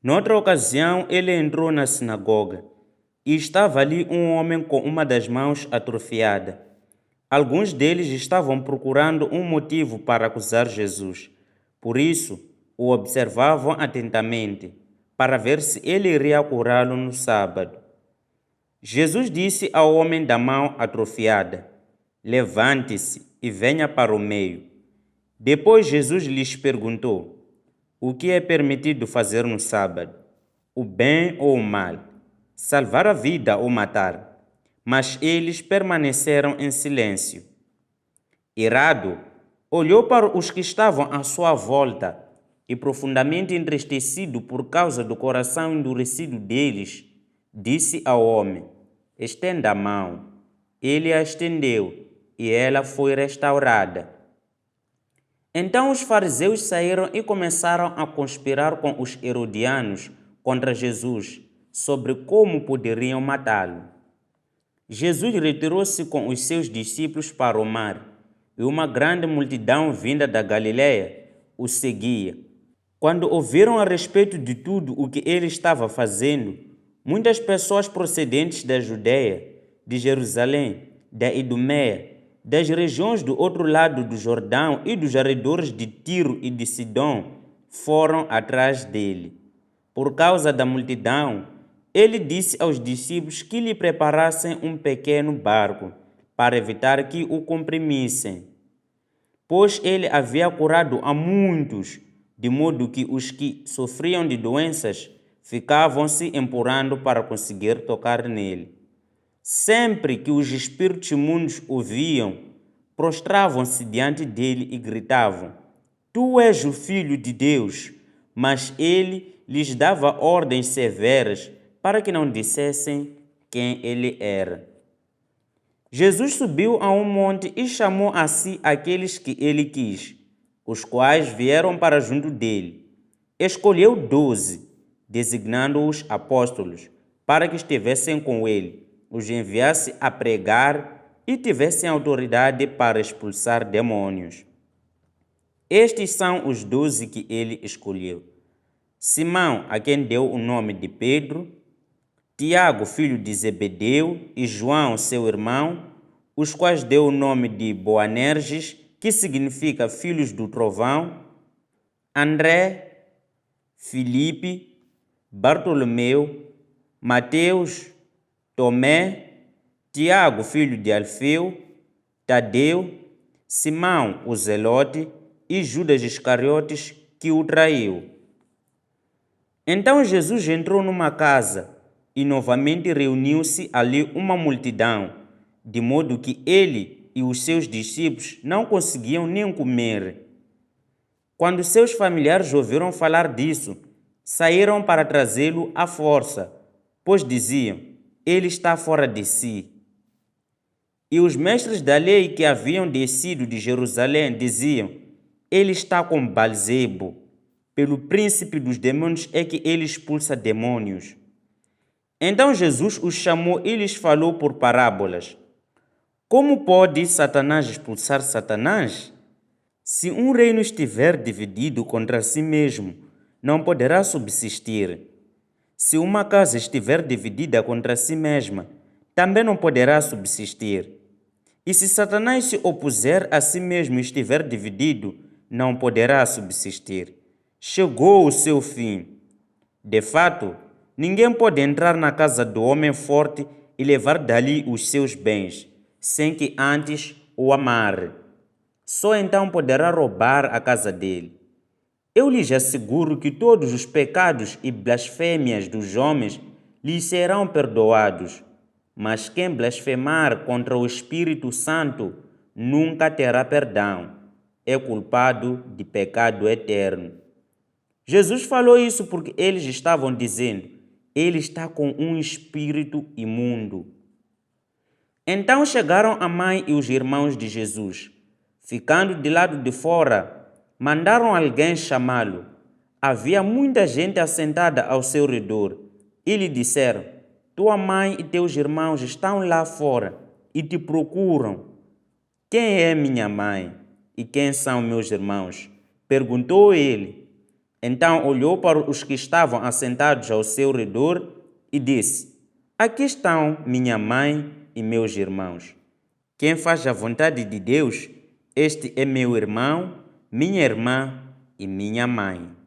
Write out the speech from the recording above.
Noutra ocasião, ele entrou na sinagoga e estava ali um homem com uma das mãos atrofiada. Alguns deles estavam procurando um motivo para acusar Jesus. Por isso, o observavam atentamente, para ver se ele iria curá-lo no sábado. Jesus disse ao homem da mão atrofiada: Levante-se e venha para o meio. Depois Jesus lhes perguntou: O que é permitido fazer no sábado? O bem ou o mal? Salvar a vida ou matar? Mas eles permaneceram em silêncio. Irado, olhou para os que estavam à sua volta e, profundamente entristecido por causa do coração endurecido deles, disse ao homem: Estenda a mão. Ele a estendeu e ela foi restaurada. Então os fariseus saíram e começaram a conspirar com os herodianos contra Jesus sobre como poderiam matá-lo. Jesus retirou-se com os seus discípulos para o mar e uma grande multidão vinda da Galiléia o seguia. Quando ouviram a respeito de tudo o que ele estava fazendo, muitas pessoas procedentes da Judeia, de Jerusalém, da Idumeia, das regiões do outro lado do Jordão e dos arredores de Tiro e de Sidom foram atrás dele. Por causa da multidão, ele disse aos discípulos que lhe preparassem um pequeno barco para evitar que o comprimissem, pois ele havia curado a muitos, de modo que os que sofriam de doenças ficavam se empurrando para conseguir tocar nele. Sempre que os espíritos imundos o viam, prostravam-se diante dele e gritavam: Tu és o Filho de Deus. Mas ele lhes dava ordens severas para que não dissessem quem ele era. Jesus subiu a um monte e chamou a si aqueles que ele quis, os quais vieram para junto dele. Escolheu 12, designando-os apóstolos, para que estivessem com ele, os enviasse a pregar e tivessem autoridade para expulsar demônios. Estes são os 12 que ele escolheu: Simão, a quem deu o nome de Pedro, Tiago, filho de Zebedeu, e João, seu irmão, os quais deu o nome de Boanerges, que significa filhos do trovão, André, Filipe, Bartolomeu, Mateus, Tomé, Tiago, filho de Alfeu, Tadeu, Simão, o Zelote, e Judas Iscariotes, que o traiu. Então Jesus entrou numa casa e novamente reuniu-se ali uma multidão, de modo que ele e os seus discípulos não conseguiam nem comer. Quando seus familiares ouviram falar disso, saíram para trazê-lo à força, pois diziam: Ele está fora de si. E os mestres da lei que haviam descido de Jerusalém diziam: Ele está com Beelzebo. Pelo príncipe dos demônios é que ele expulsa demônios. Então Jesus os chamou e lhes falou por parábolas: Como pode Satanás expulsar Satanás? Se um reino estiver dividido contra si mesmo, não poderá subsistir. Se uma casa estiver dividida contra si mesma, também não poderá subsistir. E se Satanás se opuser a si mesmo e estiver dividido, não poderá subsistir. Chegou o seu fim. De fato, ninguém pode entrar na casa do homem forte e levar dali os seus bens, sem que antes o amarre. Só então poderá roubar a casa dele. Eu lhes asseguro que todos os pecados e blasfêmias dos homens lhes serão perdoados, mas quem blasfemar contra o Espírito Santo nunca terá perdão. É culpado de pecado eterno. Jesus falou isso porque eles estavam dizendo: Ele está com um espírito imundo. Então chegaram a mãe e os irmãos de Jesus. Ficando de lado de fora, mandaram alguém chamá-lo. Havia muita gente assentada ao seu redor e lhe disseram: Tua mãe e teus irmãos estão lá fora e te procuram. Quem é minha mãe e quem são meus irmãos? Perguntou ele. Então olhou para os que estavam assentados ao seu redor e disse: Aqui estão minha mãe e meus irmãos. Quem faz a vontade de Deus, este é meu irmão, minha irmã e minha mãe.